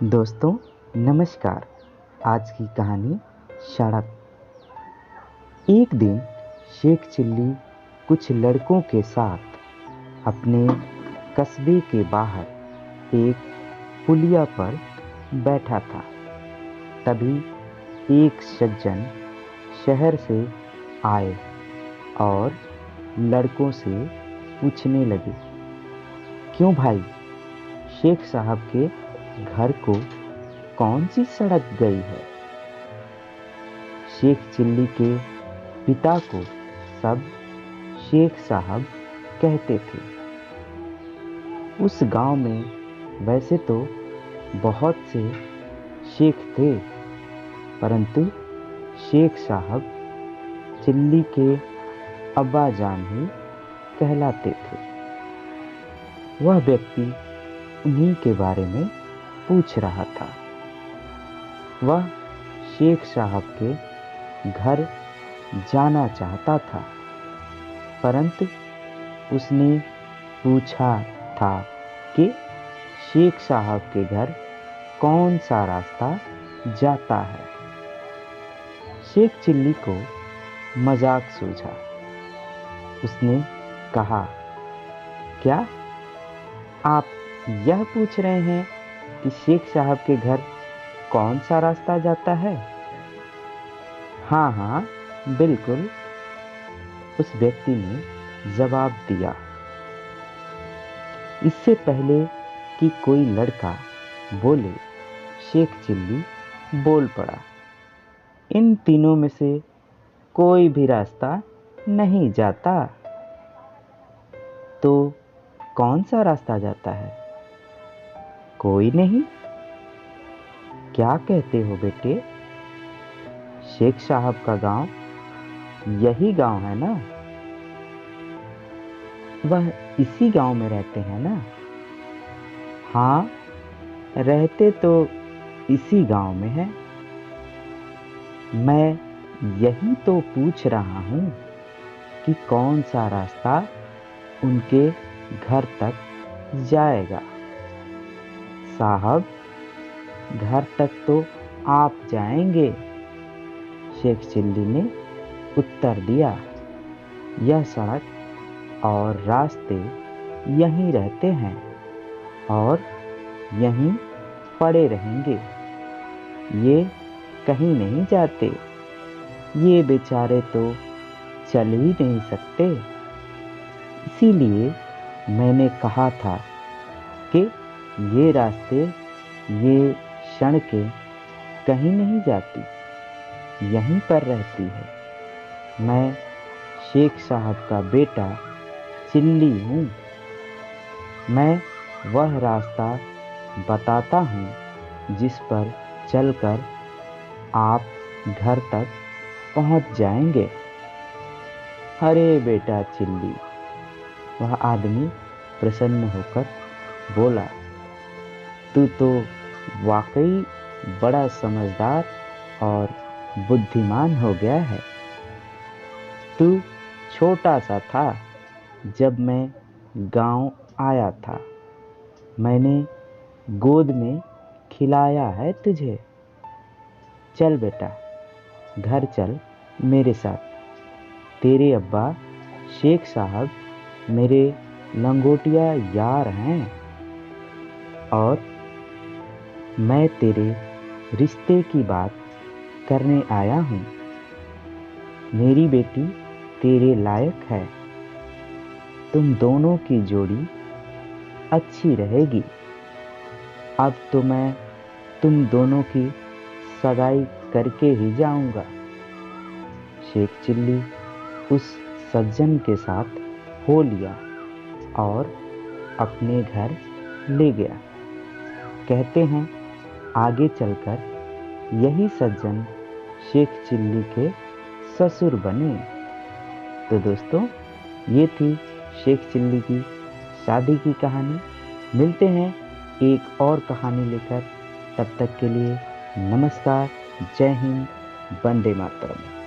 दोस्तों नमस्कार। आज की कहानी सड़क। एक दिन शेख चिल्ली कुछ लड़कों के साथ अपने कस्बे के बाहर एक पुलिया पर बैठा था। तभी एक सज्जन शहर से आए और लड़कों से पूछने लगे, क्यों भाई, शेख साहब के घर को कौन सी सड़क गई है? शेख चिल्ली के पिता को सब शेख साहब कहते थे। उस गांव में वैसे तो बहुत से शेख थे, परंतु शेख साहब चिल्ली के अब्बा जान ही कहलाते थे। वह व्यक्ति उन्हीं के बारे में पूछ रहा था। वह शेख साहब के घर जाना चाहता था, परंतु उसने पूछा था कि शेख साहब के घर कौन सा रास्ता जाता है। शेख चिल्ली को मजाक सूझा। उसने कहा, क्या आप यह पूछ रहे हैं कि शेख साहब के घर कौन सा रास्ता जाता है? हाँ हाँ, बिल्कुल, उस व्यक्ति ने जवाब दिया। इससे पहले कि कोई लड़का बोले, शेख चिल्ली बोल पड़ा, इन तीनों में से कोई भी रास्ता नहीं जाता। तो कौन सा रास्ता जाता है? कोई नहीं? क्या कहते हो बेटे? शेख साहब का गांव यही गांव है ना? वह इसी गांव में रहते हैं ना? हाँ, रहते तो इसी गांव में हैं। मैं यही तो पूछ रहा हूँ कि कौन सा रास्ता उनके घर तक जाएगा। साहब, घर तक तो आप जाएंगे, शेख चिल्ली ने उत्तर दिया। यह सड़क और रास्ते यहीं रहते हैं और यहीं पड़े रहेंगे। ये कहीं नहीं जाते। ये बेचारे तो चल ही नहीं सकते। इसीलिए मैंने कहा था कि ये रास्ते, ये सड़कें कहीं नहीं जाती, यहीं पर रहती है। मैं शेख साहब का बेटा चिल्ली हूँ। मैं वह रास्ता बताता हूँ जिस पर चलकर आप घर तक पहुँच जाएंगे। अरे बेटा चिल्ली, वह आदमी प्रसन्न होकर बोला, तू तो वाकई बड़ा समझदार और बुद्धिमान हो गया है। तू छोटा सा था जब मैं गांव आया था। मैंने गोद में खिलाया है तुझे। चल बेटा, घर चल मेरे साथ। तेरे अब्बा शेख साहब मेरे लंगोटिया यार हैं और मैं तेरे रिश्ते की बात करने आया हूँ। मेरी बेटी तेरे लायक है। तुम दोनों की जोड़ी अच्छी रहेगी। अब तो मैं तुम दोनों की सगाई करके ही जाऊंगा। शेख चिल्ली उस सज्जन के साथ हो लिया और अपने घर ले गया। कहते हैं आगे चलकर यही सज्जन शेख चिल्ली के ससुर बने। तो दोस्तों, ये थी शेख चिल्ली की शादी की कहानी। मिलते हैं एक और कहानी लेकर। तब तक के लिए नमस्कार, जय हिंद, वंदे मातरम।